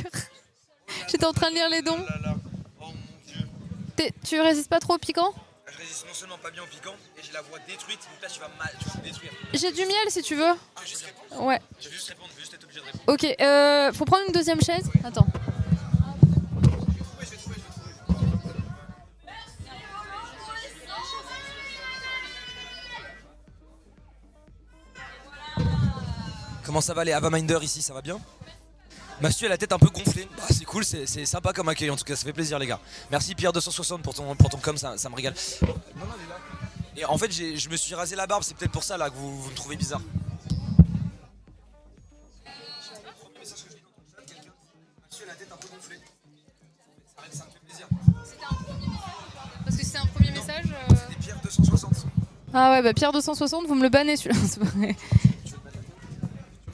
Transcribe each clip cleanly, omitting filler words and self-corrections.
lecture. J'étais en train de lire les dons. Oh là là. Oh mon Dieu. Tu résistes pas trop au piquant? Je résiste non seulement pas bien au piquant, et j'ai la voix détruite, donc là tu vas me détruire. J'ai du miel si tu veux. Ah, juste répondre. Ouais. Je vais juste répondre, je vais juste être obligé de répondre. Ok, faut prendre une deuxième chaise. Attends. Comment ça va les Avaminder ici, ça va bien? Mathieu a la tête un peu gonflée, bah, c'est cool, c'est sympa comme accueil en tout cas, ça fait plaisir les gars. Merci Pierre260 pour ton com, ça me régale. Non, non, elle est là. Et en fait je me suis rasé la barbe, c'est peut-être pour ça là que vous me trouvez bizarre. Mathieu a la tête un peu gonflée, ça me fait plaisir. Parce que c'est un premier message. C'était Pierre260. Ah ouais, bah Pierre260, vous me le bannez celui-là. C'est pas vrai.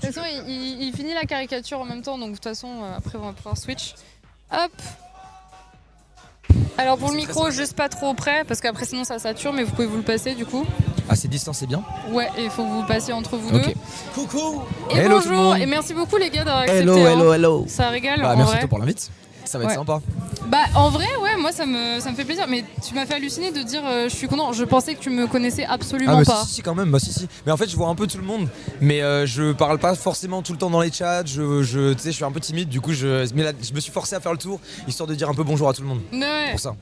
De toute façon, il finit la caricature en même temps, donc de toute façon, après on va pouvoir switch. Hop. Alors pour le micro, juste pas trop près, parce qu'après sinon ça sature, mais vous pouvez vous le passer du coup. À ces distances c'est bien. Ouais, et il faut que vous passiez entre vous deux. Coucou. Et Hello tout le bonjour, monde. et merci beaucoup les gars d'avoir accepté. Hello. Ça régale Bah, en merci vrai. à toi pour l'invite. Ça va être Ouais. sympa. Bah en vrai, ouais, moi ça me fait plaisir, mais tu m'as fait halluciner de dire je suis content. Je pensais que tu me connaissais absolument Ah bah pas. si quand même, bah si. Mais en fait je vois un peu tout le monde, mais je parle pas forcément tout le temps dans les chats, tu sais je suis un peu timide, du coup mais là, je me suis forcé à faire le tour, histoire de dire un peu bonjour à tout le monde. Ouais. Pour ça.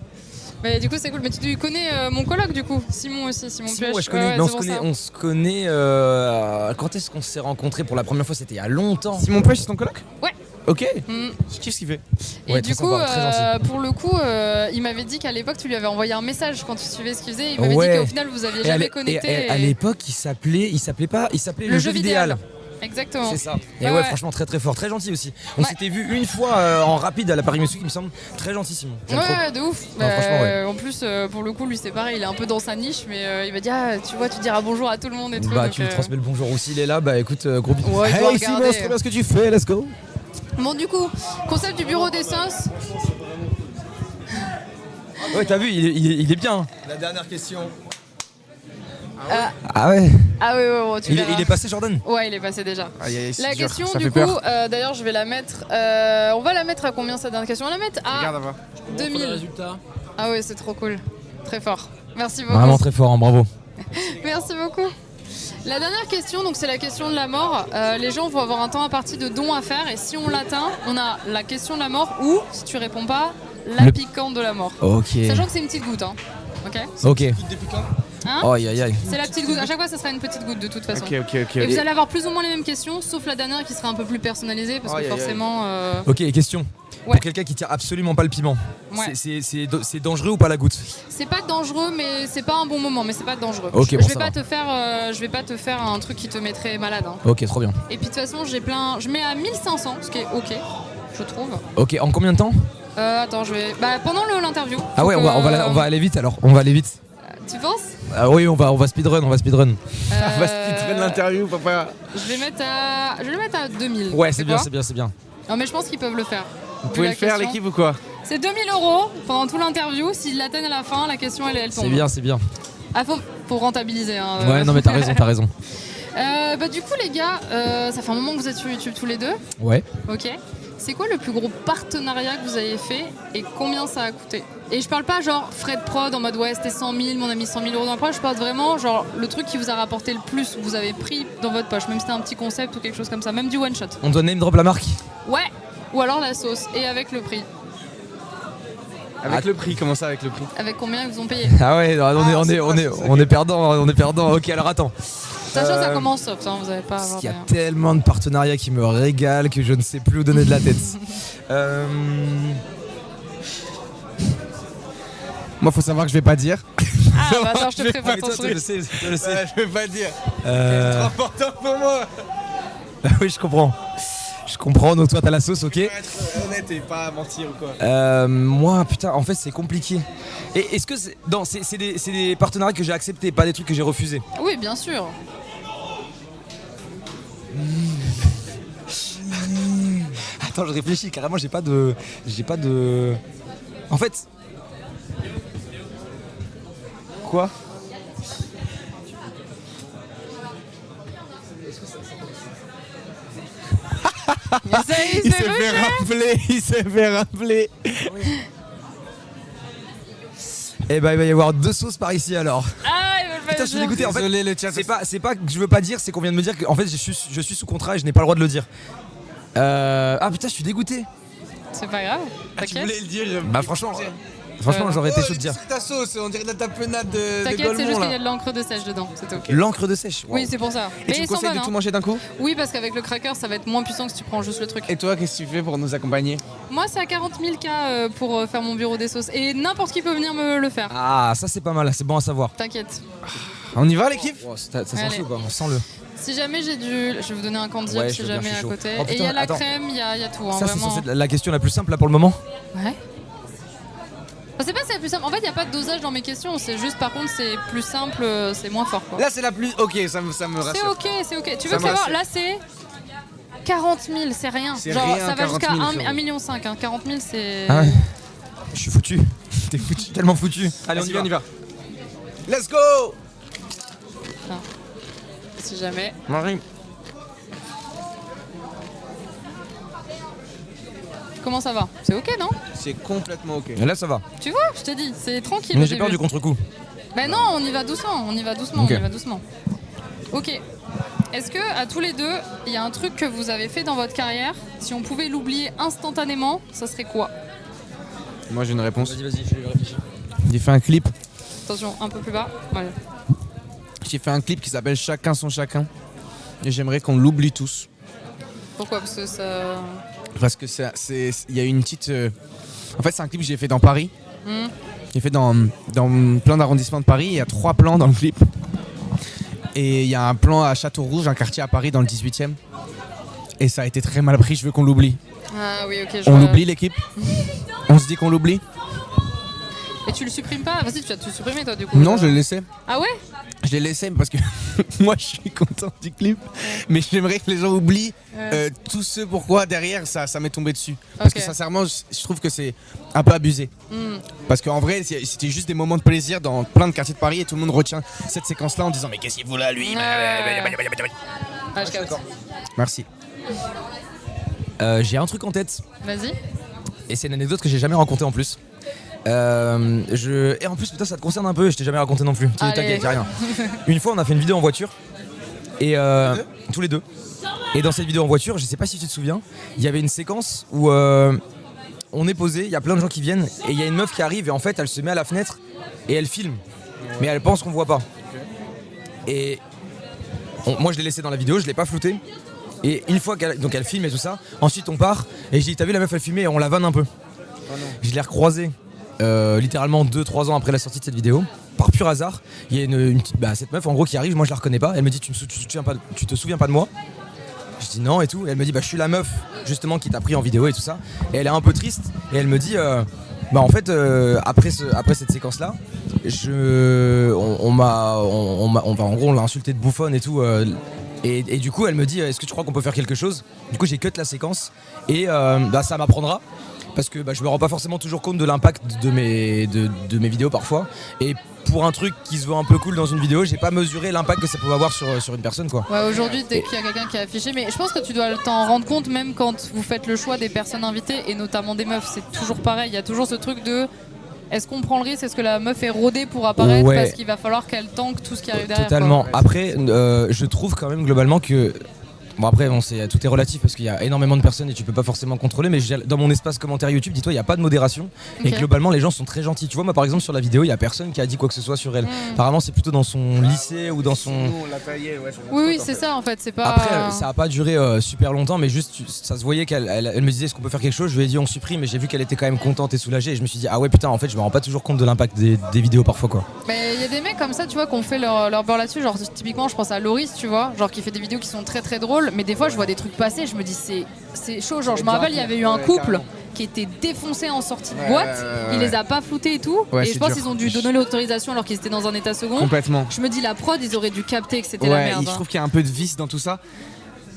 Mais du coup c'est cool, mais tu connais mon coloc du coup, Simon aussi, Simon Simon, Puech. ouais, je connais, Ouais, mais c'est pour ça. on se connaît quand est-ce qu'on s'est rencontrés pour la première fois? C'était il y a longtemps. Simon Puech, c'est ton coloc? Ouais. Ok. Mm. Qu'est-ce qu'il fait? Et Ouais, du très coup, sympa, très gentil. pour le coup, il m'avait dit qu'à l'époque, tu lui avais envoyé un message quand tu suivais ce qu'il faisait. Il m'avait dit Ouais. qu'au final, vous aviez Et à jamais l'é- connecté. et à l'époque il s'appelait le jeu vidéal. Exactement. C'est ça. Et Ouais, ouais, ouais. franchement très très fort, très gentil aussi. On Ouais. s'était vu une fois en rapide à la Paris Music il me semble. Très gentil Simon. J'aime trop. Ouais, de ouf. Non, franchement, ouais. En plus, pour le coup, lui, c'est pareil. Il est un peu dans sa niche, mais il m'a dit tu vois, tu diras bonjour à tout le monde et tout. Bah donc, tu lui transmets le bonjour aussi, il est là, bah écoute gros bisous. Ouais, je dois Hey Simon, regarder. c'est très bien ce que tu fais, let's go. Bon, du coup, concept du bureau des sens. Ouais t'as vu, il est bien. La dernière question. Ah ouais. Ah oui, ouais, bon, tu verras. Il est passé Jordan. Ouais, il est passé déjà. La question, ça du fait coup, peur. d'ailleurs, je vais la mettre. On va la mettre à combien cette dernière question? On va la mettre à Regarde avant. 2000. Ah ouais, c'est trop cool. Très fort. Merci beaucoup. Vraiment très fort, hein, bravo. Merci beaucoup. La dernière question, donc c'est la question de la mort. Les gens vont avoir un temps imparti de dons à faire et si on l'atteint, on a la question de la mort ou, si tu réponds pas, la piquante de la mort. Ok. Sachant que c'est une petite goutte, hein. Ok. Ok. Hein Oh aïe aïe. C'est la petite goutte. À chaque fois, ça sera une petite goutte de toute façon. Ok. Et vous allez avoir plus ou moins les mêmes questions, sauf la dernière qui sera un peu plus personnalisée parce que Aïe, aïe, aïe. forcément. Ok, question. Ouais. Pour quelqu'un qui tire absolument pas le piment, Ouais. c'est dangereux ou pas la goutte? C'est pas dangereux, mais c'est pas un bon moment, mais c'est pas dangereux. Ok, je bon, vais ça pas va. te faire, je vais pas te faire un truc qui te mettrait malade. Hein. Ok, trop bien. Et puis de toute façon, je mets à 1500, ce qui est ok, je trouve. Ok, en combien de temps? Attends, je vais. Bah pendant l'interview. Ah ouais, Donc, on va aller vite alors. On va aller vite. Tu penses? Ah oui, on va speedrun, On va speedrun l'interview, papa. Je vais le mettre à 2000. Ouais, c'est bien, quoi c'est bien, c'est bien. Non, mais je pense qu'ils peuvent le faire. Vous Vu pouvez la le faire question. l'équipe ou quoi? C'est 2000 € pendant tout l'interview. S'ils l'atteignent à la fin, la question elle tombe. C'est bien, c'est bien. Ah, faut rentabiliser. Hein, Ouais, non mais t'as raison, t'as raison. Bah du coup les gars, ça fait un moment que vous êtes sur YouTube tous les deux. Ouais. Ok. C'est quoi le plus gros partenariat que vous avez fait et combien ça a coûté? Et je parle pas genre frais de prod en mode ouais c'était 100 000, on a mis 100 000 € dans la prod. Je parle vraiment genre le truc qui vous a rapporté le plus, que vous avez pris dans votre poche, même si c'était un petit concept ou quelque chose comme ça, même du one shot. On doit name drop la marque. Ouais. Ou alors la sauce et avec le prix. Avec le prix, comment ça avec le prix? Avec combien ils vous ont payé? Ah ouais, on est perdant. Ok, alors attends. Sachant que ça commence soft, hein, vous avez pas à Parce avoir qu'il y a des- tellement de partenariats qui me régalent que je ne sais plus où donner de la tête. Moi, faut savoir que je vais pas dire. Ah bah attends, je te prépare ton Toi, truc. je sais, je le sais. Ouais, je vais pas dire. Euh, C'est trop important pour moi. oui, je comprends. Je comprends, donc toi t'as la sauce, ok. Faut être honnête et pas mentir ou quoi. Moi, putain, en fait c'est compliqué. Et est-ce que c'est... Non, c'est des partenariats que j'ai acceptés, pas des trucs que j'ai refusés. Oui, bien sûr. Attends, je réfléchis, carrément j'ai pas de... En fait... Quoi? Il s'est fait rappeler. Eh ben il va y avoir 2 sauces par ici alors. Ah, ils veulent pas Putain, le je suis dire. dégoûté. En fait, Désolé, le chat. c'est pas que je veux pas dire, c'est qu'on vient de me dire que en fait je suis sous contrat et je n'ai pas le droit de le dire. Ah putain, je suis dégoûté. C'est pas grave, Tu t'inquiète. voulais le dire. Bah franchement j'aurais été chaud de dire. Ta sauce, on dirait de la tapenade de T'inquiète, c'est juste Gaulmont qu'il y a là. de l'encre de sèche dedans, c'est ok. L'encre de sèche. Wow. Oui, c'est pour ça. Et tu me ils sont conseilles de bonnes, tout hein. manger d'un coup? Oui, parce qu'avec le cracker, ça va être moins puissant que si tu prends juste le truc. Et toi, qu'est-ce que tu fais pour nous accompagner? Moi, c'est à 40 000 K pour faire mon bureau des sauces. Et n'importe qui peut venir me le faire. Ah ça c'est pas mal, c'est bon à savoir. T'inquiète. On y va l'équipe? Oh, ça sent Allez. chaud quoi, on sent le. Si jamais j'ai du. Je vais vous donner un candy Ouais, si je veux bien, jamais je suis à chaud. côté. Oh, Et il y a putain, la attends. crème, il y a tout. Hein, Ça c'est vraiment. censé être la question la plus simple là pour le moment. Ouais. Enfin, c'est pas c'est la plus simple. En fait, il n'y a pas de dosage dans mes questions. C'est juste, par contre, c'est plus simple, c'est moins fort. Quoi. Là, c'est la plus. Ok, ça me C'est rassure. ok, c'est ok. Tu Ça veux me savoir? rassure. Là, c'est 40 000, c'est rien. C'est Genre, rien, ça va 40 jusqu'à 000, 1,5 frérot. million. Hein. 40 000, c'est. Ah ouais. Je suis foutu. T'es foutu, tellement foutu. Allez, Allez, on y va. Let's go! Si jamais. Marie. Comment ça va? C'est ok, non? C'est complètement ok. Et là ça va. Tu vois, je t'ai dit, c'est tranquille. Mais au j'ai peur début. du contre-coup. Ben non, on y va doucement, Ok. on y va doucement. Ok. Est-ce que à tous les deux, il y a un truc que vous avez fait dans votre carrière, si on pouvait l'oublier instantanément, ça serait quoi? Moi, j'ai une réponse. Vas-y, je vais réfléchir. J'ai fait un clip. Attention, un peu plus bas. Voilà. J'ai fait un clip qui s'appelle Chacun son chacun. Et j'aimerais qu'on l'oublie tous. Pourquoi? Parce que ça. Parce que il y a une petite. En fait, c'est un clip que j'ai fait dans Paris. J'ai fait dans plein d'arrondissements de Paris. Il y a 3 plans dans le clip. Et il y a un plan à Château-Rouge, un quartier à Paris dans le 18e. Et ça a été très mal pris. Je veux qu'on l'oublie. Ah oui, ok. Je On vois. l'oublie, l'équipe? On se dit qu'on l'oublie? Et tu le supprimes pas? Vas-y, tu vas tout supprimer toi du coup. Non, je l'ai laissé. Ah ouais? Je l'ai laissé parce que moi je suis content du clip, mais j'aimerais que les gens oublient tout ce pourquoi derrière ça m'est tombé dessus. Parce que Ok. sincèrement, je trouve que c'est un peu abusé. Parce qu'en vrai, c'était juste des moments de plaisir dans plein de quartiers de Paris et tout le monde retient cette séquence-là en disant mais qu'est-ce qu'il fout là lui? Ah, je capte. Merci. J'ai un truc en tête Vas-y. et c'est une anecdote que j'ai jamais racontée en plus. Et en plus putain ça te concerne un peu, je t'ai jamais raconté non plus. Allez. T'inquiète, y'a rien. Une fois on a fait une vidéo en voiture et tous les deux. Et dans cette vidéo en voiture, je sais pas si tu te souviens, il y avait une séquence où on est posé, il y a plein de gens qui viennent et il y a une meuf qui arrive et en fait elle se met à la fenêtre et elle filme. Mais elle pense qu'on voit pas. Et moi je l'ai laissé dans la vidéo, je l'ai pas flouté. Et une fois qu'elle filme et tout ça, ensuite on part et j'ai dit t'as vu la meuf elle filmait et on la vanne un peu. Je l'ai recroisée littéralement 2-3 ans après la sortie de cette vidéo. Par pur hasard, il y a une petite, cette meuf en gros qui arrive, moi je la reconnais pas. Elle me dit tu te souviens pas de moi? Je dis non et tout. Et elle me dit je suis la meuf justement qui t'a pris en vidéo et tout ça. Et elle est un peu triste et elle me dit en fait après cette séquence là, en gros on l'a insulté de bouffonne et tout. Et du coup elle me dit est-ce que tu crois qu'on peut faire quelque chose? Du coup j'ai cut la séquence et ça m'apprendra. Parce que je me rends pas forcément toujours compte de l'impact de mes vidéos parfois. Et pour un truc qui se veut un peu cool dans une vidéo, j'ai pas mesuré l'impact que ça pouvait avoir sur une personne quoi. Ouais, aujourd'hui, dès qu'il y a quelqu'un qui est affiché, mais je pense que tu dois t'en rendre compte même quand vous faites le choix des personnes invitées et notamment des meufs. C'est toujours pareil. Il y a toujours ce truc de est-ce qu'on prend le risque? Est-ce que la meuf est rodée pour apparaître? Ouais. Parce qu'il va falloir qu'elle tanque tout ce qui arrive derrière. Totalement. quoi. Après, je trouve quand même globalement que. Bon après tout est relatif parce qu'il y a énormément de personnes et tu peux pas forcément contrôler, mais dans mon espace commentaire YouTube, dis-toi il n'y a pas de modération. Et Ok. globalement les gens sont très gentils. Tu vois moi par exemple sur la vidéo il y a personne qui a dit quoi que ce soit sur elle. Apparemment c'est plutôt dans son lycée ou dans son... on l'a taillé, ouais. Oui, c'est ça en fait. C'est pas. Après ça a pas duré super longtemps mais juste ça se voyait elle me disait est-ce qu'on peut faire quelque chose, je lui ai dit on supprime et j'ai vu qu'elle était quand même contente et soulagée et je me suis dit ah ouais putain en fait je me rends pas toujours compte de l'impact des vidéos parfois quoi. Mais il y a des mecs comme ça, tu vois, qui ont fait leur beurre là-dessus. Genre, typiquement, je pense à Loris, tu vois, genre qui fait des vidéos qui sont très très drôles. Mais des fois, je vois des trucs passer, je me dis, c'est chaud. Genre, je me rappelle, il y avait eu un couple qui était défoncé en sortie de boîte. Il les a pas floutés et tout. Ouais, et c'est je pense dur. qu'ils ont dû donner l'autorisation alors qu'ils étaient dans un état second. Complètement. Je me dis, la prod, ils auraient dû capter que c'était la Ouais, merde. je trouve qu'il y a un peu de vice dans tout ça.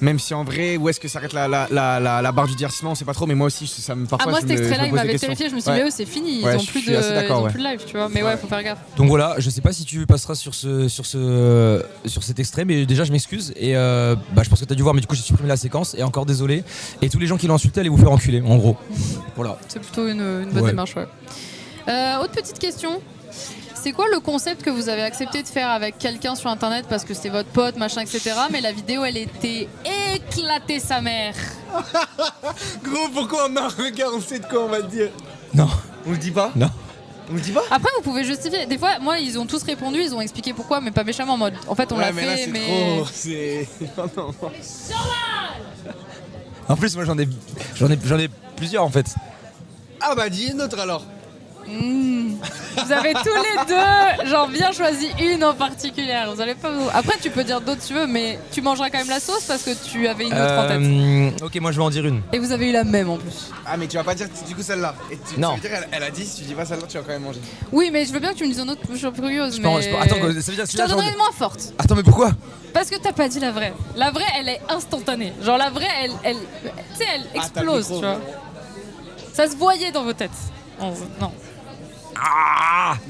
Même si en vrai, où est-ce que s'arrête la barre du divertissement, on sait pas trop, mais moi aussi, ça me parfois. moi, je cet me- je extrait-là, me il pose des m'avait questions. terrifié. Je me suis dit, Ouais. mais eux, c'est fini. Ils Ouais, ont je plus suis assez d'accord, de live, tu vois. Mais ouais, faut faire gaffe. Donc voilà, je sais pas si tu passeras sur cet extrait, mais déjà je m'excuse et je pense que t'as dû voir, mais du coup j'ai supprimé la séquence et encore désolé. Et tous les gens qui l'ont insulté, allez vous faire enculer, en gros. Voilà. C'est plutôt une bonne Ouais. démarche, ouais. Autre petite question. C'est quoi le concept que vous avez accepté de faire avec quelqu'un sur internet parce que c'était votre pote, machin, etc. Mais la vidéo, elle était éclatée sa mère. Gros, pourquoi on a un regard, on sait de quoi on va dire. Non. On le dit pas Non. On le dit pas Après, vous pouvez justifier. Des fois, moi, ils ont tous répondu, ils ont expliqué pourquoi, mais pas méchamment en mode. En fait, on l'a mais là, fait, c'est mais. trop. C'est. Non, non. En plus, moi j'en ai plusieurs en fait. Ah bah, dis une autre alors. Vous avez tous les deux, genre, bien choisi une en particulier. Vous allez pas vous... Après, tu peux dire d'autres si tu veux, mais tu mangeras quand même la sauce parce que tu avais une autre en tête. Ok, moi je vais en dire une. Et vous avez eu la même en plus. Ah, mais tu vas pas dire du coup celle-là. Et Non. Ça veut dire elle a dit, si tu dis pas celle-là, tu vas quand même manger. Oui, mais je veux bien que tu me dises une autre, je suis curieuse. Je peux en- mais... je peux- Attends, ça veut dire Je te celui-là, donnerai genre- une moins forte. Attends, mais pourquoi Parce que t'as pas dit la vraie. La vraie, elle est instantanée. Genre, la vraie, elle tu sais, elle t'as le explose, micro. tu vois. Ça se voyait dans vos têtes. Non.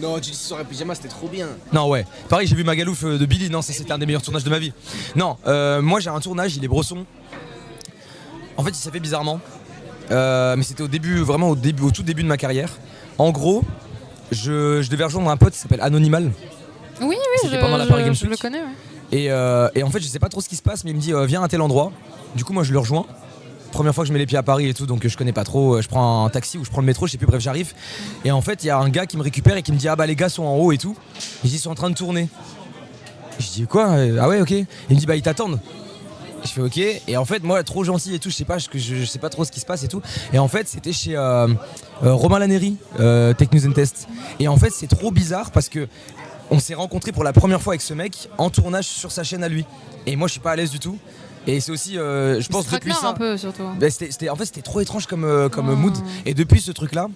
Non, tu dis sur un pyjama, c'était trop bien. Non, ouais. Pareil, j'ai vu Magalouf de Billy. Non, ça c'était un des meilleurs tournages de ma vie. Non, moi j'ai un tournage, il est Bresson. En fait, il s'est fait bizarrement. Mais c'était au début, vraiment au tout début de ma carrière. En gros, je devais rejoindre un pote qui s'appelle Anonymal. Oui, C'était pendant la Paris Games je le Week. connais, ouais. Et en fait, je sais pas trop ce qui se passe, mais il me dit viens à tel endroit. Du coup, moi je le rejoins. Première fois que je mets les pieds à Paris et tout, donc je connais pas trop. Je prends un taxi ou je prends le métro, je sais plus, bref, j'arrive. Et en fait, il y a un gars qui me récupère et qui me dit ah bah les gars sont en haut et tout. Ils sont en train de tourner. Je dis quoi Ah ouais, ok. Il me dit bah ils t'attendent. Je fais ok. Et en fait, moi, trop gentil et tout, je sais pas trop ce qui se passe et tout. Et en fait, c'était chez Romain Laneri, Tech News and Test. Et en fait, c'est trop bizarre parce que on s'est rencontrés pour la première fois avec ce mec en tournage sur sa chaîne à lui. Et moi, je suis pas à l'aise du tout. Et c'est aussi, je pense, depuis ça. Un peu, surtout. Bah, c'était trop étrange comme mood. Et depuis ce truc-là,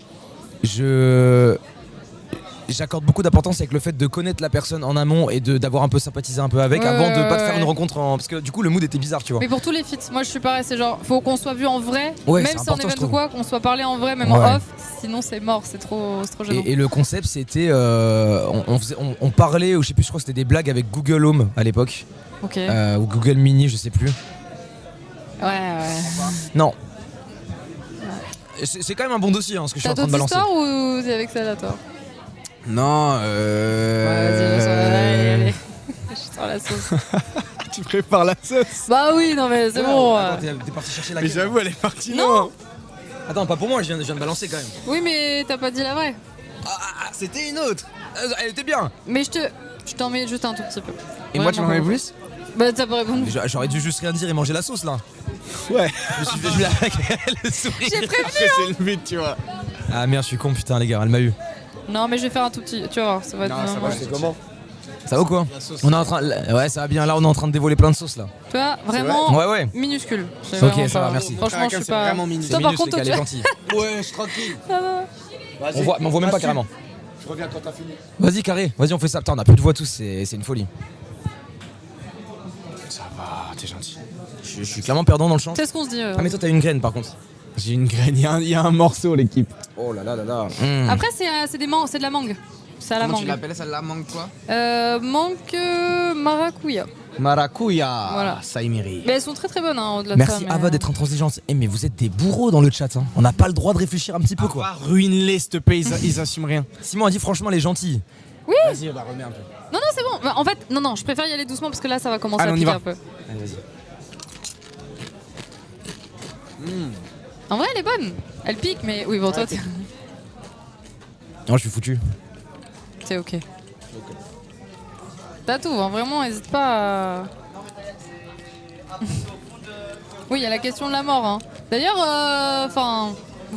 j'accorde beaucoup d'importance avec le fait de connaître la personne en amont et d'avoir un peu sympathisé un peu avec avant de pas te faire une rencontre parce que du coup le mood était bizarre, tu vois. Mais pour tous les feats, moi je suis pareil, c'est genre, faut qu'on soit vu en vrai, Ouais, même c'est si en important, je event ou trouve. quoi, qu'on soit parlé en vrai, même Ouais. en off, sinon c'est mort, c'est trop gênant. Et le concept c'était on parlait, ou je sais plus, je crois que c'était des blagues avec Google Home à l'époque, Ok. ou Google Mini, je sais plus. Ouais. Non. C'est quand même un bon dossier ce que je suis T'as en train de d'autres balancer. histoires ou c'est avec ça là, toi Non, Vas-y, allez. Je suis sur la sauce. Tu prépares la sauce. Bah oui, non mais c'est bon. Attends, t'es parti chercher la Mais queue. j'avoue, elle est partie Non. loin. Attends, pas pour moi, je viens de balancer quand même. Oui, mais t'as pas dit la vraie. C'était une autre. Elle était bien. Mais je t'en mets juste un tout petit peu. Et moi, tu m'en Vraiment. avais plus Bah t'as pas répondu. J'aurais dû juste rien dire et manger la sauce là. Ouais. Je me suis fait jouer avec le sourire. J'ai prévenu. Après, c'est le but, tu vois. Ah merde, je suis con, putain, les gars, elle m'a eu. Non, mais je vais faire un tout petit. Tu vas voir, ça va être. Non, ça va, ouais. c'est comment Ça va ou quoi? La sauce. On est en train. Ouais, ça va bien, là on est en train de dévoiler plein de sauces là. Tu vois, vraiment Ouais, ouais. minuscule. C'est Ok, vraiment ça va, pas- merci. Franchement, je suis C'est pas. vraiment minuscule. Toi, par Minus, contre, les gars, toi, elle est tu- gentille. Ouais, je suis tranquille. Vas-y. On voit même pas carrément. Je reviens quand t'as fini. Vas-y, carré, vas-y, on fait ça. Putain, on a plus de voix tous, c'est une folie. Ça va, t'es gentil. Je suis clairement perdant dans le champ. C'est ce qu'on se dit. Ah, mais toi, t'as une graine par contre. J'ai une graine, il y a un morceau, l'équipe. Oh là là là là. Après, c'est de la mangue. C'est à la mangue. celle-là, mangue quoi Mangue maracuya. Maracuya. Voilà. Saimiri. Mais elles sont très très bonnes hein, au-delà de ça. Merci mais, Ava d'être intransigeante. Eh, mais vous êtes des bourreaux dans le chat. Hein. On n'a pas le droit de réfléchir un petit peu quoi. Ruine-les, s'il te plaît, ils assument rien. Simon a dit franchement, les gentils. Vas-y, on va remettre un peu. Non, c'est bon. Bah, en fait, non, je préfère y aller doucement parce que là, ça va commencer Allez, à on y piquer va. un peu. Allez, vas-y. En vrai, elle est bonne. Elle pique, mais oui, bon, toi, Non, je suis foutu. t'es ok. T'as tout, hein, vraiment, n'hésite pas à... Oui, il y a la question de la mort. Hein. D'ailleurs,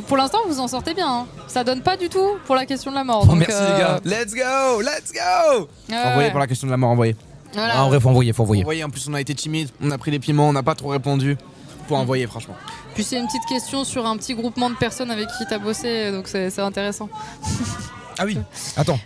pour l'instant, vous en sortez bien. Hein. Ça donne pas du tout pour la question de la mort. Oh, donc, merci les gars. Let's go, let's go. Envoyez pour la question de la mort, envoyez. Voilà. Ah, en vrai, faut envoyer, faut envoyer. Envoyez, en plus, on a été timide, on a pris des piments, on n'a pas trop répondu. Pour envoyer, franchement. Puis c'est une petite question sur un petit groupement de personnes avec qui t'as bossé, donc c'est intéressant. Ah oui, attends.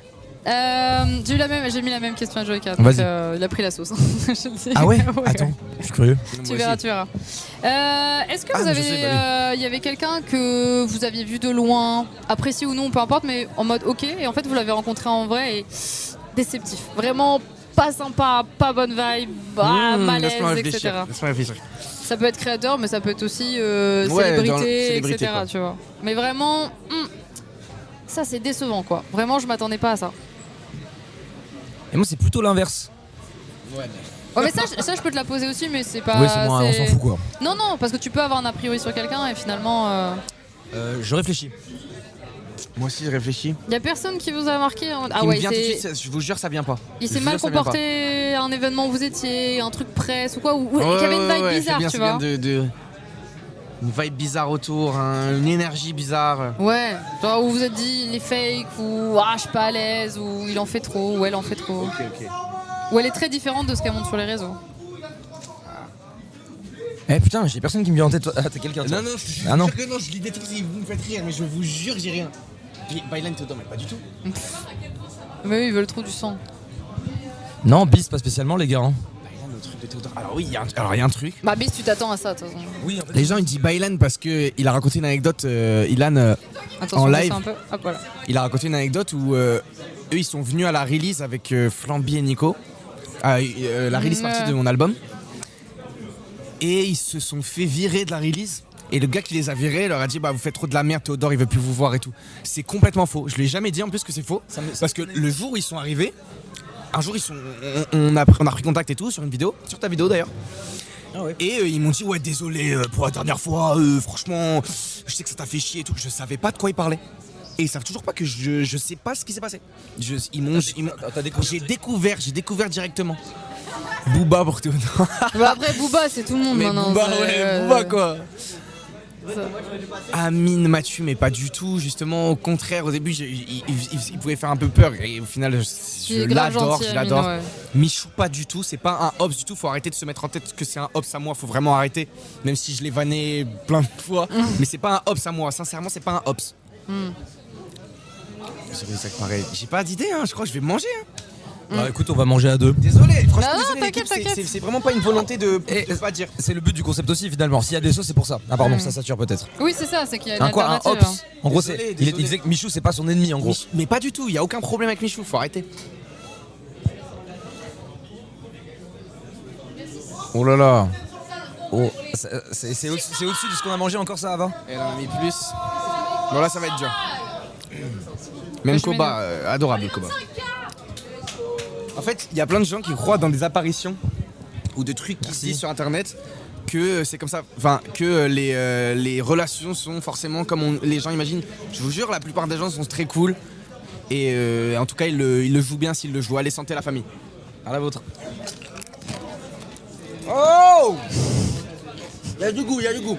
J'ai mis la même question à Joyka. Donc, Vas-y. il a pris la sauce. Je le dis. Ah ouais, Ouais. Attends, je suis curieux. Tu verras. Est-ce que Ah, vous je avez, sais, bah il y avait quelqu'un que vous aviez vu de loin, apprécié ou non, peu importe, mais en mode ok, et en fait vous l'avez rencontré en vrai et déceptif, vraiment pas sympa, pas bonne vibe, malaise, Laisse-moi etc. réfléchir. Ça peut être créateur, mais ça peut être aussi dans célébrité, célébrité, etc. quoi. Tu vois. Mais vraiment, ça c'est décevant quoi. Vraiment, je m'attendais pas à ça. Et moi, c'est plutôt l'inverse. Ouais, Ouais, mais ça, je peux te la poser aussi, mais c'est pas. Ouais, c'est moi, on s'en fout quoi. Non, parce que tu peux avoir un a priori sur quelqu'un et finalement. Je réfléchis. moi aussi, je réfléchis. Y a personne qui vous a marqué en mode, Qui me vient tout de suite, je vous jure, ça vient pas. Il Je s'est vous mal jure, ça vient pas. comporté à un événement où vous étiez, un truc presse ou quoi, ou Ouais, qu'il y avait une ouais, vibe ouais, bizarre, c'est bien, tu c'est vois. bien une vibe bizarre autour, une énergie bizarre. Ouais, genre où vous vous êtes dit il est fake, ou je suis pas à l'aise, ou il en fait trop, ou elle en fait trop. Ok. Ou elle est très différente de ce qu'elle montre sur les réseaux. Eh putain, j'ai personne qui me vient en tête. Ah, t'as quelqu'un toi. Non, je Ah non. jure que non, je lis des trucs et vous me faites rire, mais je vous jure que j'ai rien. Byline Théodore, mais pas du tout. Mais eux, ils veulent trop du sang. Non, bis pas spécialement les gars. Hein. Byline, le truc de Théodore. Alors oui, il y a un truc. Bah, bis, tu t'attends à ça, de toute façon. Oui, en fait. Les gens ils disent Bylan parce que il a raconté une anecdote, Ilan, Attention, en baisse live. un peu. Hop, voilà. Il a raconté une anecdote où eux ils sont venus à la release avec Flamby et Nico, la release partie de mon album, et ils se sont fait virer de la release. Et le gars qui les a virés leur a dit bah vous faites trop de la merde, Théodore il veut plus vous voir et tout. C'est complètement faux. Je lui ai jamais dit en plus que c'est faux parce que le jour où ils sont arrivés, un jour on a pris contact et tout sur une vidéo, sur ta vidéo d'ailleurs. Ah ouais. Et ils m'ont dit ouais désolé pour la dernière fois, franchement je sais que ça t'a fait chier et tout. Je savais pas de quoi ils parlaient. Et ils savent toujours pas que je sais pas ce qui s'est passé. J'ai découvert directement. Booba pour Théodore. Bah, après, Booba, c'est tout le monde Mais maintenant. Booba, c'est, ouais, Booba quoi. ça. Amine Mathieu, mais pas du tout. Justement, au contraire, au début, il pouvait faire un peu peur. Et au final, Il est grave gentil, je l'adore. Amine, ouais. Michou, pas du tout. C'est pas un hops du tout. Faut arrêter de se mettre en tête que c'est un hops à moi. Faut vraiment arrêter. Même si je l'ai vanné plein de fois. Mais c'est pas un hops à moi. Sincèrement, c'est pas un hops. C'est ça que pareil. J'ai pas d'idée, hein. Je crois que je vais manger. Hein. Bah écoute, on va manger à deux. Désolé, franchement, Non, désolé, t'inquiète, l'équipe, t'inquiète. c'est vraiment pas une volonté de pas dire. C'est le but du concept aussi finalement. S'il y a des sauces, c'est pour ça. Ah pardon, ça sature peut-être. Oui, c'est ça, c'est qu'il y a une Un quoi, un alternative. hops. En gros, Désolé, il désolé. disait que Michou, c'est pas son ennemi en gros. Mais pas du tout, il y a aucun problème avec Michou, faut arrêter. Oh là là. Oh, c'est au-dessus de ce qu'on a mangé encore ça avant. Elle en a mis plus. Bon là ça va être dur. Même Je Koba, adorable Koba. En fait, il y a plein de gens qui croient dans des apparitions ou de trucs qui se disent sur internet que c'est comme ça, enfin que les relations sont forcément comme les gens imaginent. Je vous jure, la plupart des gens sont très cool et en tout cas ils le jouent bien s'ils le jouent. Allez, santé la famille. À la vôtre. Oh, il y a du goût, il y a du goût.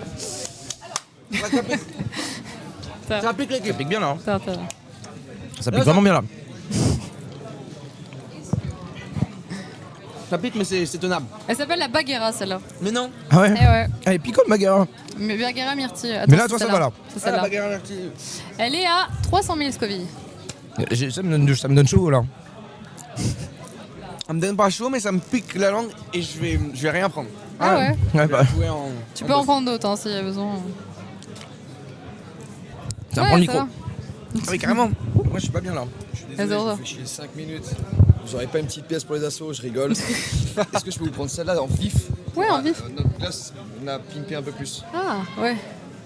Ça pique l'équipe. Ça pique bien là. Attends. Ça pique vraiment bien là. Ça pique mais c'est tenable. Elle s'appelle la Baguera, celle-là. Mais non. Ah ouais. Eh ouais. Allez, picole ma gueule. Mais Baguera Myrtille. Attends, Mais là, c'est toi, ça celle-là. va, là. C'est celle-là. Elle est à 300 000 Scoville. Ça me donne chaud là. Ça me donne pas chaud mais ça me pique la langue et je vais rien prendre. Ah ouais. Ouais, bah. Jouer en- Tu peux en prendre d'autres hein, s'il y a besoin. Ça Ouais, prend le ça micro. va. Ah oui carrément. Moi je suis pas bien là. Je suis Vas-y, désolé, on je va. vous fais chier 5 minutes. Vous aurez pas une petite pièce pour les assos, je rigole. Est-ce que je peux vous prendre celle-là en vif? Ouais, en vif. Notre glace, on a pimpé un peu plus. Ah, ouais.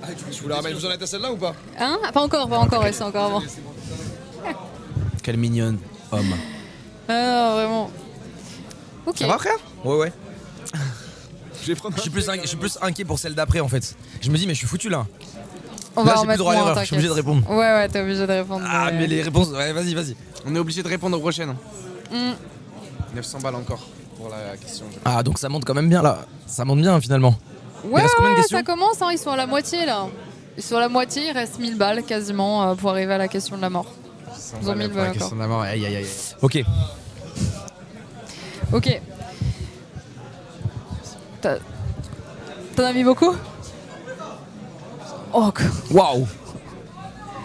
Ah, je vous la ramène. Vous en êtes à celle-là ou pas? Hein? Pas encore, ouais, c'est encore avant. Quelle mignonne homme. Ah non, vraiment. Ok. Ça va frère? Ouais. Je vais prendre. Je suis plus inquiet pour celle d'après en fait. Je me dis, mais je suis foutu là. On Là, va j'ai en plus mettre droit à moins, l'erreur, je suis obligé de t'inquiète. répondre. Ouais, t'es obligé de répondre. Ah, mais les réponses. Ouais, vas-y. On est obligé de répondre aux prochaines. Mm. 900 balles encore pour la question. Ah, donc ça monte quand même bien là. Ça monte bien finalement. Ouais, reste combien de questions ça commence, hein, ils sont à la moitié là. Ils sont à la moitié, il reste 1000 balles quasiment pour arriver à la question de la mort. Ils ont 1000 balles encore. Aïe. Ok. Ok. T'en as mis beaucoup? Oh, Waouh.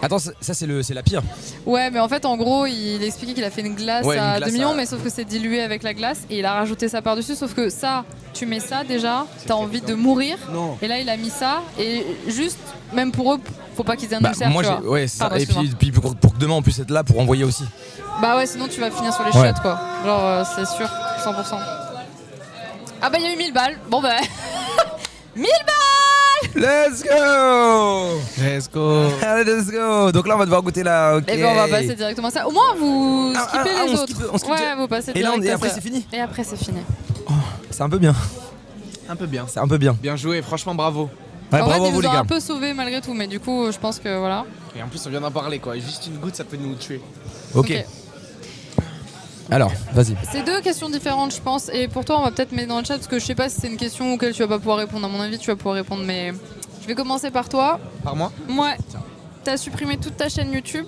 Attends, ça c'est la pire. Ouais, mais en fait, en gros, il expliquait qu'il a fait une glace Ouais, une à glace 2 millions, à- mais sauf que c'est dilué avec la glace et il a rajouté ça par-dessus. Sauf que ça, tu mets ça déjà, t'as envie de mourir. Non. Et là, il a mis ça et juste, même pour eux, faut pas qu'ils aient un Bah, ulcère. moi, tu vois. ouais, c'est ça. Pardon, Et excuse-moi. puis pour que demain on puisse être là pour envoyer aussi. Bah ouais, sinon tu vas finir sur les Ouais. chiottes quoi. Genre, c'est sûr, 100%. Ah bah, il y a eu 1000 balles. Bon bah. 1000 balles. Let's go. Let's go. Allez, let's go. Donc là, on va devoir goûter là. Ok. Et ben on va passer directement à ça. Au moins vous Ah, skippez ah, les on autres. skippe- on skippe Ouais, direct. vous passez Et là, direct et à après ça. c'est fini. Et après c'est fini. C'est un peu bien. Un peu bien. C'est un peu bien. Bien joué, franchement bravo. Ouais, En bravo fait, à ils vous nous les ont gars. un peu sauvés malgré tout, mais du coup, je pense que voilà. Et en plus on vient d'en parler quoi, juste une goutte ça peut nous tuer. Ok. Alors, vas-y. C'est deux questions différentes, je pense. Et pour toi, on va peut-être mettre dans le chat parce que je sais pas si c'est une question auquel tu vas pas pouvoir répondre. À mon avis, tu vas pouvoir répondre, mais je vais commencer par toi. Par moi? Ouais. T'as supprimé toute ta chaîne YouTube.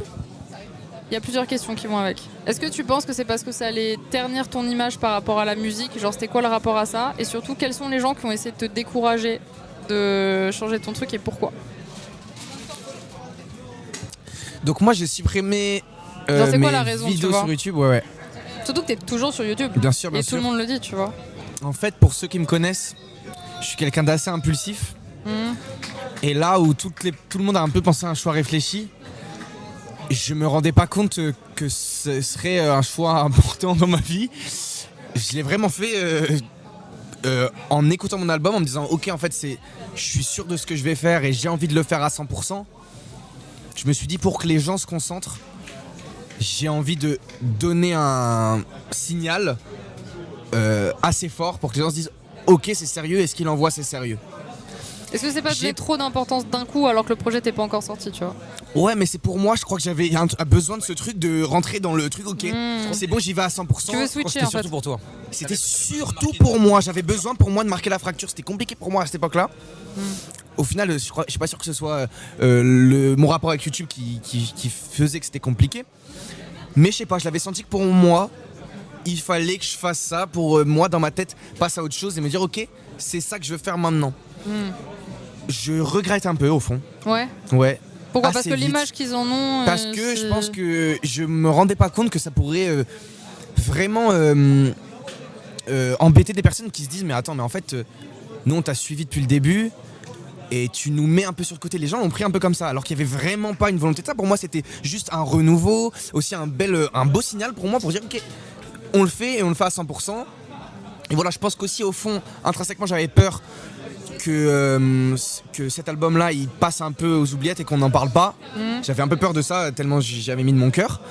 Il y a plusieurs questions qui vont avec. Est-ce que tu penses que c'est parce que ça allait ternir ton image par rapport à la musique? Genre, c'était quoi le rapport à ça? Et surtout, quels sont les gens qui ont essayé de te décourager de changer ton truc et pourquoi? Donc moi j'ai supprimé Genre, c'est quoi mes la raison, tu vidéos vois sur YouTube, ouais. Surtout que t'es toujours sur YouTube. Bien sûr, bien Et sûr. tout le monde le dit, tu vois. En fait, pour ceux qui me connaissent, je suis quelqu'un d'assez impulsif. Mhm. Et là où tout le monde a un peu pensé à un choix réfléchi, je me rendais pas compte que ce serait un choix important dans ma vie. Je l'ai vraiment fait en écoutant mon album, en me disant ok, en fait, je suis sûr de ce que je vais faire et j'ai envie de le faire à 100%. Je me suis dit pour que les gens se concentrent, j'ai envie de donner un signal assez fort pour que les gens se disent ok, c'est sérieux et ce qu'il envoie c'est sérieux. Est-ce que c'est pas J'ai- donner trop d'importance d'un coup alors que le projet t'est pas encore sorti, tu vois? Ouais, mais c'est pour moi, je crois que j'avais besoin de ce truc de rentrer dans le truc, ok, c'est bon, j'y vais à 100%. Tu veux Je pense que switcher c'était en fait? surtout pour toi. C'était surtout pour moi, j'avais besoin pour moi de marquer la fracture, c'était compliqué pour moi à cette époque-là. Au final, je suis pas sûr que ce soit mon rapport avec YouTube qui faisait que c'était compliqué. Mais je sais pas, je l'avais senti que pour moi, il fallait que je fasse ça pour moi, dans ma tête, passer à autre chose et me dire ok, c'est ça que je veux faire maintenant. Je regrette un peu au fond. Ouais. Ouais. Pourquoi? Parce Assez que vite. l'image qu'ils en ont. Parce que je c'est- pense que je me rendais pas compte que ça pourrait vraiment embêter des personnes qui se disent mais attends, mais en fait nous on t'a suivi depuis le début et tu nous mets un peu sur le côté. Les gens l'ont pris un peu comme ça alors qu'il y avait vraiment pas une volonté de ça. Pour moi c'était juste un renouveau, aussi un beau signal pour moi pour dire ok, on le fait et on le fait à 100%. Et voilà, je pense qu'aussi au fond intrinsèquement j'avais peur que cet album-là il passe un peu aux oubliettes et qu'on n'en parle pas. J'avais un peu peur de ça tellement j'y avais mis de mon cœur.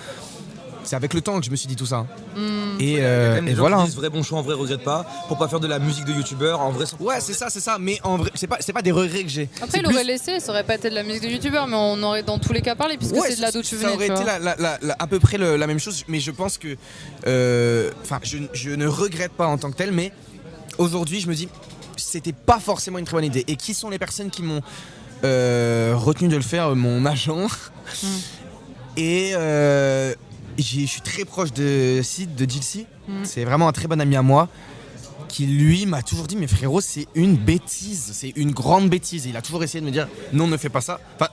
C'est avec le temps que je me suis dit tout ça. Et, Il y a quand même des et gens voilà. qui disent vrai bon choix, en vrai regrette pas, pour pas faire de la musique de youtubeur, en vrai. Ouais, c'est ça. Mais en vrai, c'est pas des regrets que j'ai. Après, C'est il plus- aurait laissé, ça aurait pas été de la musique de youtubeur, mais on aurait dans tous les cas parlé, puisque Ouais, c'est de là d'où tu ça venais. aurait tu été vois. à peu près la même chose, mais je pense que, enfin, je ne regrette pas en tant que tel, mais aujourd'hui, je me dis, c'était pas forcément une très bonne idée. Et qui sont les personnes qui m'ont retenu de le faire? Mon agent. Et je suis très proche de Sid, de Jilcy. C'est vraiment un très bon ami à moi. Qui lui m'a toujours dit mais frérot c'est une bêtise, c'est une grande bêtise. Et il a toujours essayé de me dire non ne fais pas ça. Enfin,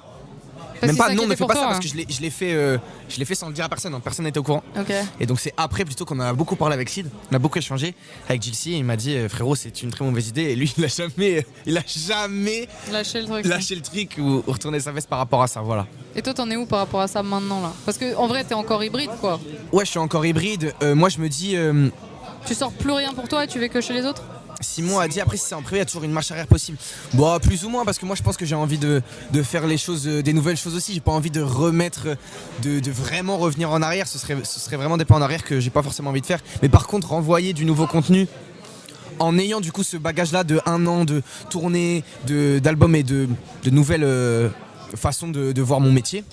même qu'il pas non ne s'inquiétait fais pour pas toi, ça hein. parce que je l'ai fait sans le dire à personne, hein. Personne n'était au courant. Ok. Et donc c'est après plutôt qu'on a beaucoup parlé avec Sid, on a beaucoup échangé avec Jilcy et il m'a dit frérot c'est une très mauvaise idée et lui il a jamais Lâcher le truc. lâché le truc ou retourné sa veste par rapport à ça, voilà. Et toi, t'en es où par rapport à ça maintenant là? Parce que en vrai, t'es encore hybride quoi. Ouais je suis encore hybride, moi je me dis Tu sors plus rien pour toi et tu vas que chez les autres? Simon a dit après si c'est en privé il y a toujours une marche arrière possible. Bon plus ou moins parce que moi je pense que j'ai envie de faire les choses, des nouvelles choses aussi. J'ai pas envie de remettre, de vraiment revenir en arrière. Ce serait vraiment des pas en arrière que j'ai pas forcément envie de faire. Mais par contre renvoyer du nouveau contenu en ayant du coup ce bagage là de 1 an de tournée, d'albums et de nouvelles façons de voir mon métier.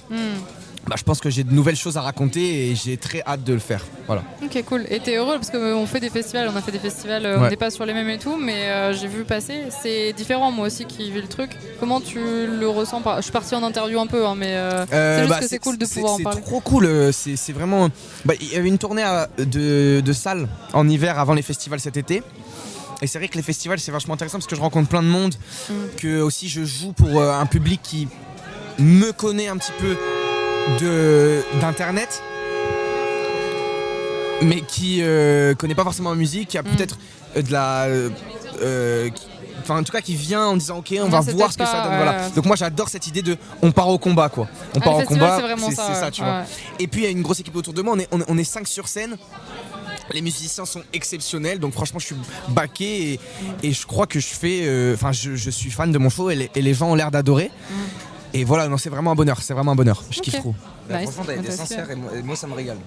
Bah, je pense que j'ai de nouvelles choses à raconter et j'ai très hâte de le faire. Voilà. Ok, cool. Et t'es heureux parce qu'on fait des festivals, on a fait des festivals, on Ouais. n'est pas sur les mêmes et tout, mais j'ai vu passer. C'est différent, moi aussi qui vis le truc. Comment tu le ressens? Je suis partie en interview un peu, hein, mais c'est juste que c'est cool de pouvoir en parler. C'est trop cool. C'est vraiment. Bah, il y avait une tournée de salles en hiver avant les festivals cet été. Et c'est vrai que les festivals c'est vachement intéressant parce que je rencontre plein de monde, que aussi je joue pour un public qui me connaît un petit peu d'internet, mais qui connaît pas forcément la musique, qui a peut-être de la enfin en tout cas qui vient en disant ok on va voir ce que ça donne, voilà. Donc moi j'adore cette idée de on part au combat quoi, on part au combat, c'est ça tu vois. Et puis il y a une grosse équipe autour de moi, on est 5 sur scène. Les musiciens sont exceptionnels, donc franchement je suis baqué et je crois que je fais enfin je suis fan de mon show et les gens ont l'air d'adorer. Et voilà, non, c'est vraiment un bonheur, je kiffe trop. Bah, franchement t'as été sincère et moi ça me régale.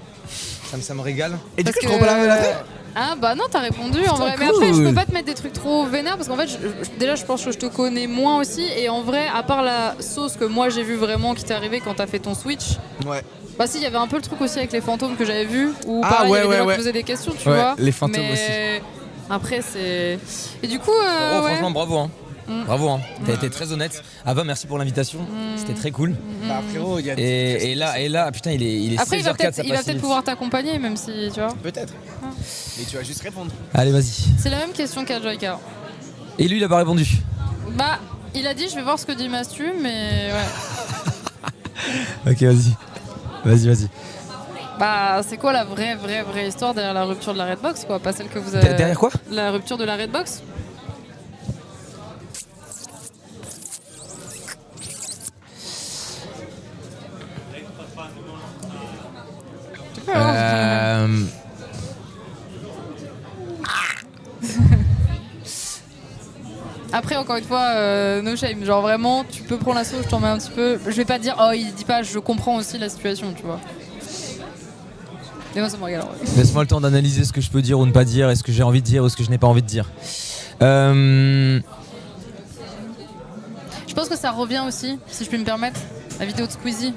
Ça me régale. Et du coup je comprends la Ah bah non, t'as répondu en vrai. Cool. Mais après, je peux pas te mettre des trucs trop vénères parce qu'en fait, déjà, je pense que je te connais moins aussi. Et en vrai, à part la sauce que moi j'ai vu vraiment qui t'est arrivée quand t'as fait ton switch. Ouais. Bah si, il y avait un peu le truc aussi avec les fantômes que j'avais vu. Où pareil, il y avait des gens qui posaient des questions, tu vois. Les fantômes mais... aussi. Après, c'est. Et du coup. Franchement, bravo. Hein. Bravo, hein. T'as été très honnête. Ava, merci pour l'invitation. C'était très cool. Bah, frérot, il y a et là, putain, il est après, 16h04. il va peut-être pouvoir t'accompagner, même si, tu vois. Peut-être. Mais tu vas juste répondre. Allez, vas-y. C'est la même question qu'à Joyka. Et lui, il a pas répondu. Bah, il a dit, je vais voir ce que dit Mastu, mais ouais. Ok, vas-y. Bah, c'est quoi la vraie histoire derrière la rupture de la Redbox, quoi? Pas celle que vous avez. Derrière quoi? La rupture de la Redbox. Après, encore une fois, no shame. Genre vraiment, tu peux prendre l'assaut, je t'en mets un petit peu. Je vais pas dire, oh, il dit pas, je comprends aussi la situation, tu vois. Mais moi, ça me regarde. Laisse-moi le temps d'analyser ce que je peux dire ou ne pas dire, et ce que j'ai envie de dire ou ce que je n'ai pas envie de dire. Je pense que ça revient aussi, si je puis me permettre, la vidéo de Squeezie.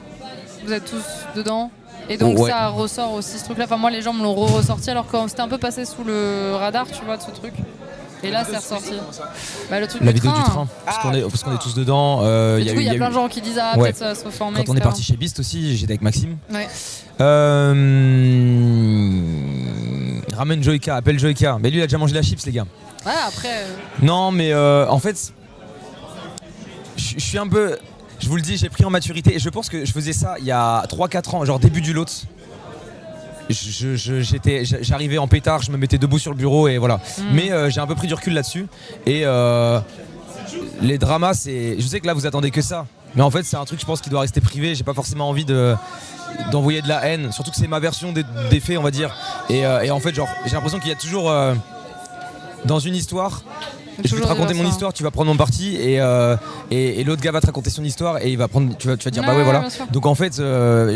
Vous êtes tous dedans. Et donc ça ressort aussi ce truc-là. Enfin, moi, les gens me l'ont ressorti alors que c'était un peu passé sous le radar, tu vois, de ce truc. Et là, c'est ressorti. Bah, le truc la du vidéo train. du train, parce qu'on est tous dedans. Du coup, il y a plein de gens qui disent peut-être ça va se reformer. Quand on est parti chez Beast aussi, j'étais avec Maxime. Ouais. Ramène Joyka, appelle Joyka. Mais lui, il a déjà mangé la chips, les gars. Ouais, après. Non, mais en fait, je suis un peu. Je vous le dis, j'ai pris en maturité et je pense que je faisais ça il y a 3-4 ans, genre début du lot. J'arrivais en pétard, je me mettais debout sur le bureau et voilà. Mais j'ai un peu pris du recul là-dessus. Et les dramas, c'est. Je sais que là vous attendez que ça. Mais en fait, c'est un truc, je pense, qui doit rester privé. J'ai pas forcément envie d'envoyer de la haine. Surtout que c'est ma version des faits, on va dire. Et en fait, genre, j'ai l'impression qu'il y a toujours. Dans une histoire. Je vais te raconter mon histoire, tu vas prendre mon parti et l'autre gars va te raconter son histoire et il va prendre, tu vas dire bah ouais voilà. Donc en fait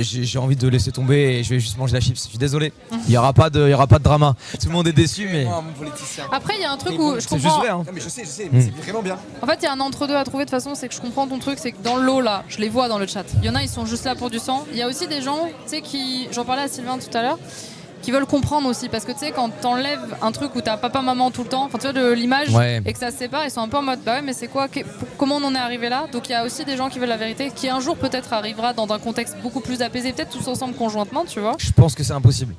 j'ai envie de laisser tomber et je vais juste manger la chips. Je suis désolé, il y aura pas de drama. Tout le monde est déçu mais. Après il y a un truc où je comprends. C'est juste vrai hein. Non mais je sais, c'est vraiment bien. En fait il y a un entre-deux à trouver de toute façon, c'est que je comprends ton truc, c'est que dans le lot là, je les vois dans le chat. Il y en a ils sont juste là pour du sang. Il y a aussi des gens, tu sais qui, j'en parlais à Sylvain tout à l'heure, qui veulent comprendre aussi parce que tu sais quand t'enlèves un truc où t'as papa maman tout le temps, enfin tu vois de l'image et que ça se sépare, ils sont un peu en mode bah ouais mais c'est quoi, comment on en est arrivé là. Donc il y a aussi des gens qui veulent la vérité qui un jour peut-être arrivera dans un contexte beaucoup plus apaisé, peut-être tous ensemble conjointement, tu vois. Je pense que c'est impossible.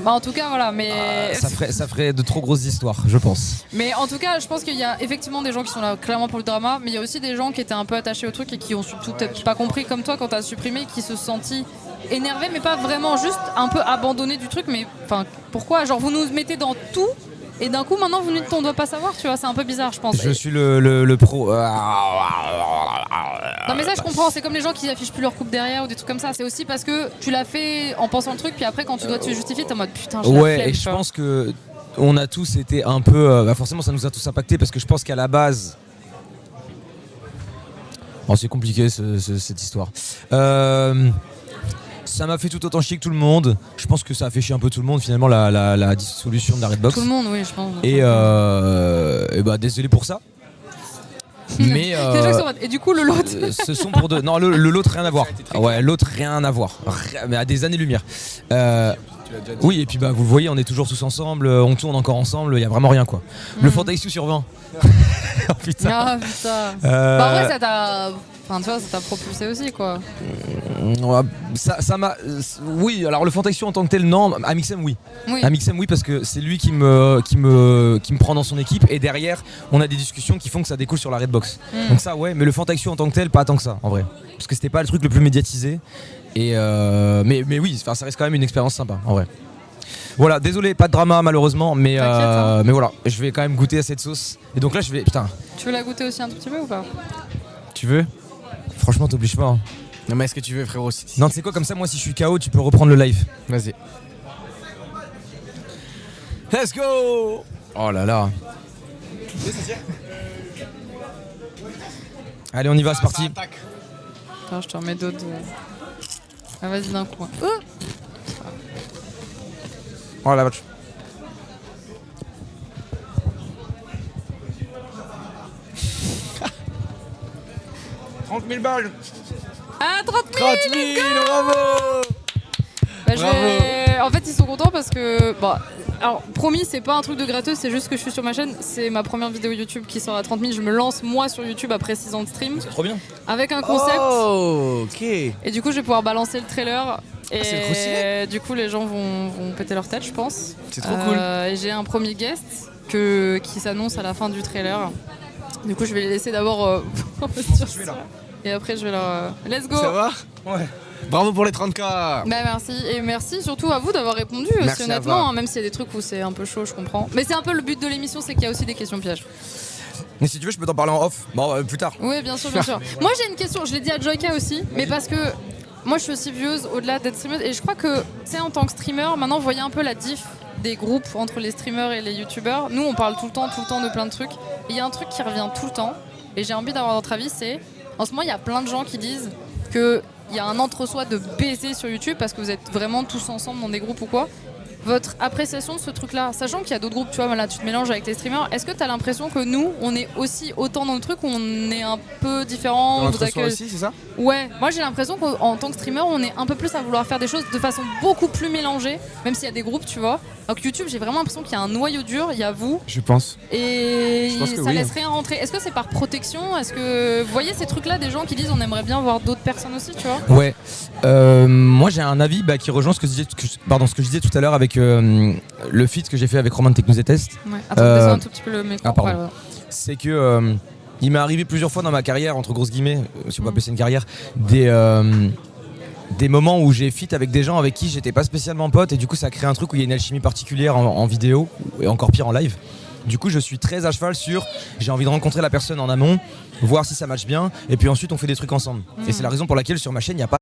Bah en tout cas voilà, mais ça ferait de trop grosses histoires, je pense. Mais en tout cas, je pense qu'il y a effectivement des gens qui sont là clairement pour le drama, mais il y a aussi des gens qui étaient un peu attachés au truc et qui ont surtout peut-être pas compris comme toi quand t'as supprimé, qui se sentent énervés, mais pas vraiment, juste un peu abandonnés du truc. Mais enfin, pourquoi? Genre vous nous mettez dans tout et d'un coup maintenant vous nous dites on doit pas savoir, tu vois, c'est un peu bizarre, je pense. Je suis le pro. Non mais ça je comprends, c'est comme les gens qui affichent plus leur coupe derrière ou des trucs comme ça. C'est aussi parce que tu l'as fait en pensant le truc, puis après quand tu dois te justifier, t'es en mode putain j'ai la flemme, et je pense que on a tous été un peu. Forcément ça nous a tous impacté parce que je pense qu'à la base. Oh, c'est compliqué cette histoire. Ça m'a fait tout autant chier que tout le monde. Je pense que ça a fait chier un peu tout le monde finalement la dissolution de la Redbox. Tout le monde, oui, je pense. Et bah désolé pour ça. Mais et du coup le lot. ce sont pour deux. Non le l'autre rien à voir. Ouais l'autre rien à voir. Mais à des années-lumière. Oui et puis bah vous le voyez on est toujours tous ensemble, on tourne encore ensemble, il y a vraiment rien quoi. Le Fantasy sur 20. Oh putain. Ah putain. Bah en vrai ça t'a. Enfin, tu vois, ça t'a propulsé aussi, quoi. Ça m'a. Oui, alors le Fantaxio en tant que tel, non. Amixem, oui. Amixem, oui, parce que c'est lui qui me prend dans son équipe et derrière, on a des discussions qui font que ça découle sur la Redbox. Donc ça, ouais, mais le Fantaxio en tant que tel, pas tant que ça, en vrai. Parce que c'était pas le truc le plus médiatisé Et mais oui, ça reste quand même une expérience sympa en vrai. Voilà, désolé, pas de drama malheureusement, mais T'inquiète, mais voilà, je vais quand même goûter à cette sauce. Et donc là, je vais, putain, Tu veux la goûter aussi un tout petit peu ou pas? Tu veux? franchement, t'obliges pas. Hein. Non, mais est-ce que tu veux, frérot? Non, tu sais quoi, comme ça, moi, si je suis KO, tu peux reprendre le live. Vas-y. Let's go! Oh là là. Allez, on y va, c'est parti. Attends, je te remets d'autres. Ah, vas-y d'un coup. Hein. Oh la vache. « 30 000 balles. Ah, 30 000! 30 000, bravo. Bah, Bravo. En fait, ils sont contents parce que. Bon, alors, promis, c'est pas un truc de gratteux, c'est juste que je suis sur ma chaîne. C'est ma première vidéo YouTube qui sort à 30 000. Je me lance moi sur YouTube après 6 ans de stream C'est trop bien. avec un concept. Oh, ok. Et du coup, je vais pouvoir balancer le trailer. Et c'est trop stylé. du coup, les gens vont péter leur tête, je pense. C'est trop cool. Et j'ai un premier guest qui s'annonce à la fin du trailer. Du coup, je vais les laisser d'abord investir Je suis là. et après, je vais leur. Let's go! Ça va? Ouais. Bravo pour les 30K. Bah merci, et merci surtout à vous d'avoir répondu Merci aussi à honnêtement, toi. hein, même s'il y a des trucs où c'est un peu chaud, je comprends. Mais c'est un peu le but de l'émission, c'est qu'il y a aussi des questions pièges. Mais si tu veux, je peux t'en parler en off. Bon, plus tard. Oui, bien sûr, bien sûr. Moi j'ai une question, je l'ai dit à Joyka aussi, mais parce que moi je suis aussi vieuse au-delà d'être streameuse, et je crois que, tu sais, en tant que streamer, maintenant vous voyez un peu la diff des groupes entre les streamers et les youtubeurs. Nous on parle tout le temps de plein de trucs. Et il y a un truc qui revient tout le temps, et j'ai envie d'avoir votre avis, c'est, en ce moment il y a plein de gens qui disent que il y a un entre-soi de baiser sur YouTube parce que vous êtes vraiment tous ensemble dans des groupes ou quoi. Votre appréciation de ce truc-là, sachant qu'il y a d'autres groupes, tu vois, là tu te mélanges avec les streamers, est-ce que tu as l'impression que nous, on est aussi autant dans le truc, ou on est un peu différent, on vous accueille aussi, c'est ça? Ouais, moi j'ai l'impression qu'en tant que streamer, on est un peu plus à vouloir faire des choses de façon beaucoup plus mélangée, même s'il y a des groupes, tu vois. Alors que YouTube, j'ai vraiment l'impression qu'il y a un noyau dur, il y a vous, Je pense. et Je pense que ça oui. laisse rien rentrer. Est-ce que c'est par protection? Est-ce que vous voyez ces trucs-là, des gens qui disent on aimerait bien voir d'autres personnes aussi, tu vois? Ouais. Moi, j'ai un avis qui rejoint ce que je disais tout à l'heure avec le feat que j'ai fait avec Romain de Technos et Test. Ouais. Attends, descends un tout petit peu le micro. Ah, pardon. Voilà. C'est que il m'est arrivé plusieurs fois dans ma carrière, entre grosses guillemets, si on peut appeler ça une carrière, des moments où j'ai feat avec des gens avec qui j'étais pas spécialement pote, et du coup ça crée un truc où il y a une alchimie particulière en vidéo, et encore pire en live. Du coup je suis très à cheval sur, j'ai envie de rencontrer la personne en amont, voir si ça match bien, et puis ensuite on fait des trucs ensemble. Et c'est la raison pour laquelle sur ma chaîne il n'y a pas